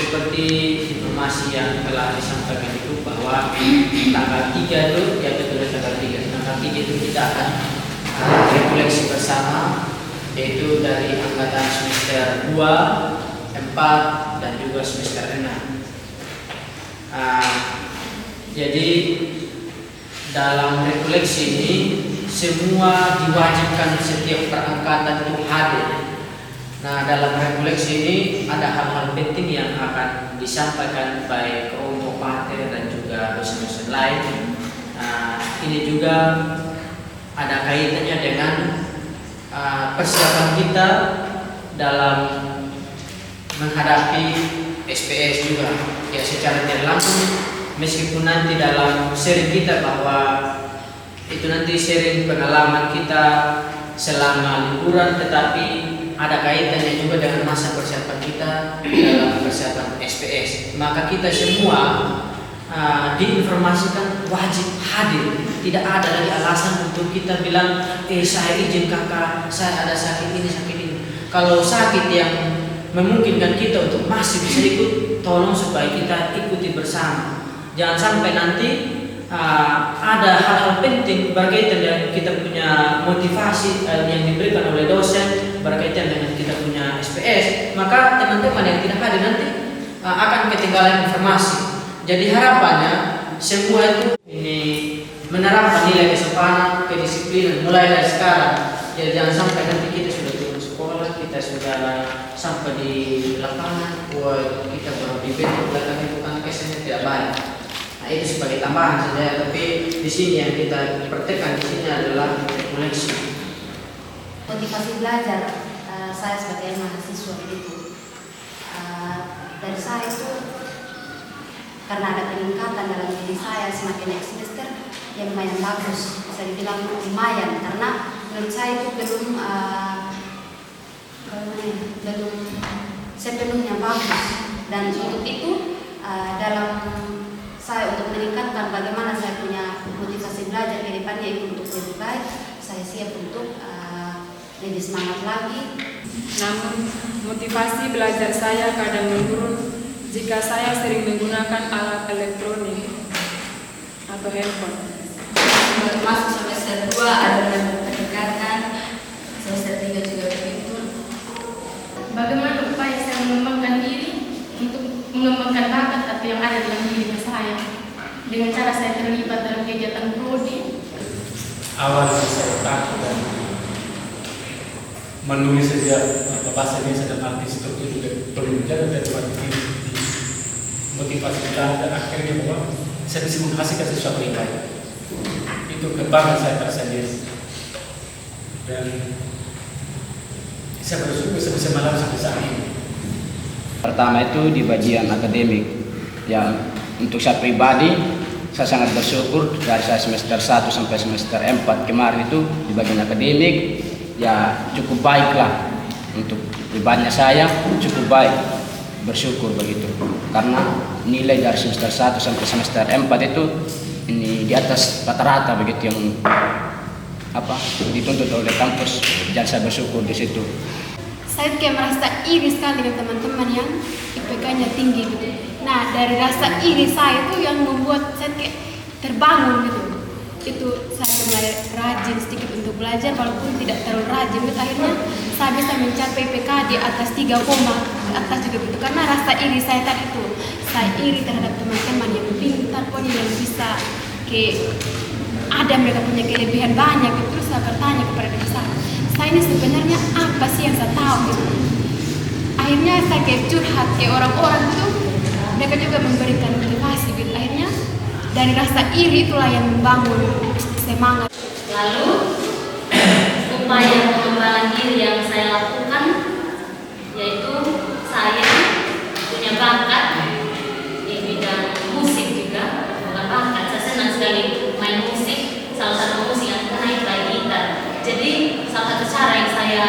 seperti informasi yang telah disampaikan itu bahwa tanggal 3 itu, ya betul tanggal 3 itu kita akan refleksi bersama, yaitu dari angkatan semester 2, 4, dan juga semester 6. Jadi dalam refleksi ini semua diwajibkan setiap perangkatan untuk hadir. Nah, dalam refleksi ini ada hal-hal penting yang akan disampaikan baik kelompok materi dan juga dosen-dosen lain. Ini juga ada kaitannya dengan persiapan kita dalam menghadapi SPS juga. Ya, secara tidak langsung, meskipun nanti dalam sharing kita bahwa itu nanti sharing pengalaman kita selama liburan, tetapi ada kaitannya juga dengan masa persiapan kita dalam persiapan SPS. Maka kita semua diinformasikan wajib hadir. Tidak ada lagi alasan untuk kita bilang, saya izin kakak, saya ada sakit ini, sakit ini. Kalau sakit yang memungkinkan kita untuk masih bisa ikut, tolong supaya kita ikuti bersama. Jangan sampai nanti ada hal-hal penting berkaitan dengan kita punya motivasi yang diberikan oleh dosen berkaitan dengan kita punya SPS, maka teman-teman yang tidak hadir nanti akan ketinggalan informasi. Jadi harapannya semua itu ini menerapkan nilai kesopanan, kedisiplinan mulai dari sekarang. Jadi jangan sampai nanti kita sudah turun sekolah, kita sudah sampai di lapangan, kita baru dibentuk belakang bukan kesannya tidak baik. Itu sebagai tambahan saja, tapi di sini yang kita pertekan di sini adalah refleksi. Motivasi belajar saya sebagai mahasiswa itu dari saya itu karena ada peningkatan dalam diri saya semakin naik semester yang lumayan bagus, bisa dibilang lumayan, karena menurut saya itu belum sepenuhnya bagus, dan untuk itu dalam saya untuk meningkatkan bagaimana saya punya motivasi belajar ke depannya itu untuk lebih baik, saya siap untuk lebih semangat lagi. Namun motivasi belajar saya kadang menurun jika saya sering menggunakan alat elektronik atau handphone. Masuk semester 2 ada peningkatan, semester 3 juga begitu. Bagaimana upaya saya mengembangkan diri untuk mengembangkan bakat atau yang ada dalam diri saya dengan cara saya terlibat dalam kegiatan prodi. Awal saya takut dan menulis saja bahasa Indonesia dan arti struktur juga perlu menjaga dan motivasi belajar akhirnya bahwa saya bisa menghasilkan sesuatu yang baik. Itu kebanggaan saya tersendiri dan saya bersyukur bisa malam sampai saat ini. Pertama itu di bagian akademik, yang untuk saya pribadi saya sangat bersyukur dari saya semester 1 sampai semester 4 kemarin itu di bagian akademik ya cukup baiklah. Untuk pribadinya saya cukup baik, bersyukur begitu, karena nilai dari semester 1 sampai semester 4 itu ini di atas rata-rata begitu yang dituntut oleh kampus, dan saya bersyukur di situ. Saya kayak merasa iri sekali dengan teman-teman yang IPK-nya tinggi gitu. Nah, dari rasa iri saya itu yang membuat saya kayak terbangun gitu. Itu saya mulai rajin sedikit untuk belajar, walaupun tidak terlalu rajin. Gitu. Akhirnya saya bisa mencapai IPK di atas 3, atas juga gitu. Karena rasa iri saya tadi itu, saya iri terhadap teman-teman yang pintar, pokoknya yang bisa ada mereka punya kelebihan banyak gitu. Terus saya bertanya kepada diri saya ini sebenarnya apa sih yang saya tahu gitu. Akhirnya saya kayak curhat ke orang-orang itu, mereka juga memberikan motivasi gitu. Akhirnya dari rasa iri itulah yang membangun semangat. Lalu upaya pengembangan diri yang saya lakukan yaitu saya punya bakat di bidang musik juga, bukan bakat, saya senang sekali main musik. Salah satu musik yang saya main gitar. Jadi salah satu cara yang saya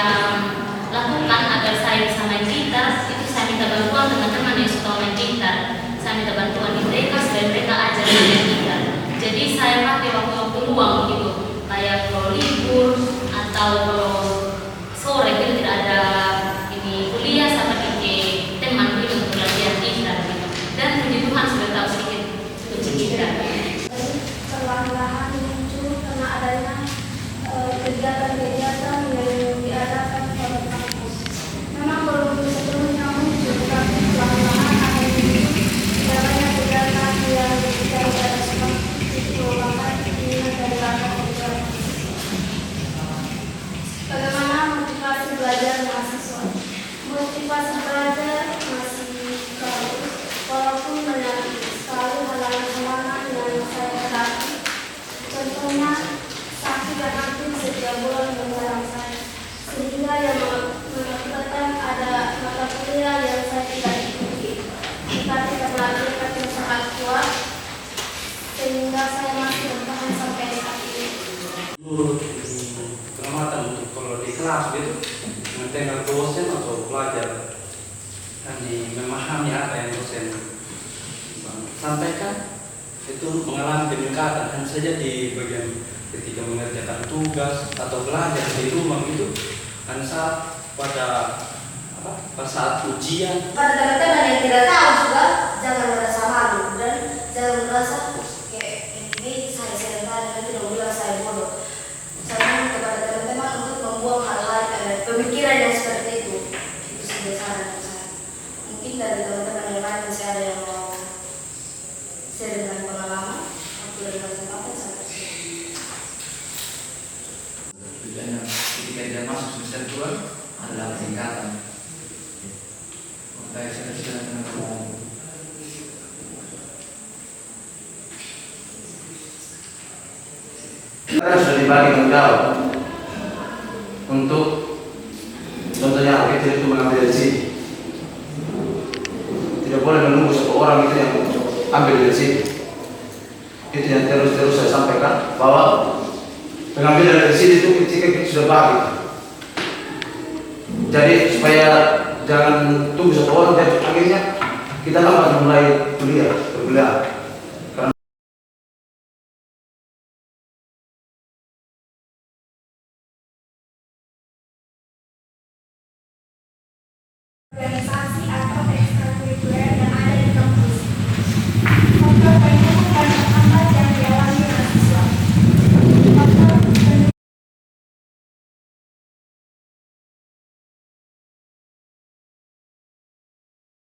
lakukan agar saya bisa main gitar itu saya minta bantuan teman-teman yang suka main gitar. Saya minta bantuan di mereka supaya mereka ajar main gitar. Jadi saya pakai waktu-waktu luang gitu, kayak kalau libur atau kalau motivasi belajar masih bagus, walaupun banyak sekali halangan semangat yang saya hadapi. Contohnya, sakit dan hampir setiap bulan menyerang saya, sehingga yang mengakibatkan ada mata kuliah yang saya tidak ikuti. Tetapi karena tekad yang sangat kuat, sehingga saya masih bertahan sampai saat ini. Menurut pengamatan untuk kalau di kelas gitu, mendengar dosen atau pelajar dan memahami apa yang dosen sampaikan, itu mengalami peningkatan. Hanya saja di bagian ketika mengerjakan tugas atau belajar di rumah itu, hanya saat pada saat ujian. Pada teman-teman yang tidak tahu juga, jangan merasa malu dan jangan merasa kayak ini saya serentak dan tidak bilang saya bodoh. Saya mohon kepada teman-teman untuk membuang hal-hal pemikiran yang seperti itu. Itu saja saran saya. Mungkin dari teman-teman yang lain masih ada yang mau share dengan pengalaman atau dari kesempatan saya. Tujuannya ketika dia masuk semester 2 adalah peningkatan. Baik, saya silakan ngomong. Kita sudah dibagi tanggung jawab untuk contohnya anak kecil itu mengambil dari sini. Tidak boleh menunggu satu orang itu yang ambil dari sini. Itu yang terus saya sampaikan bahwa pengambilan dari sini itu kita sudah bagi. Jadi supaya jangan tunggu satu orang, jadi akhirnya kita lambat mulai kuliah, berkuliah. Organisasi atau ekstrakurikuler yang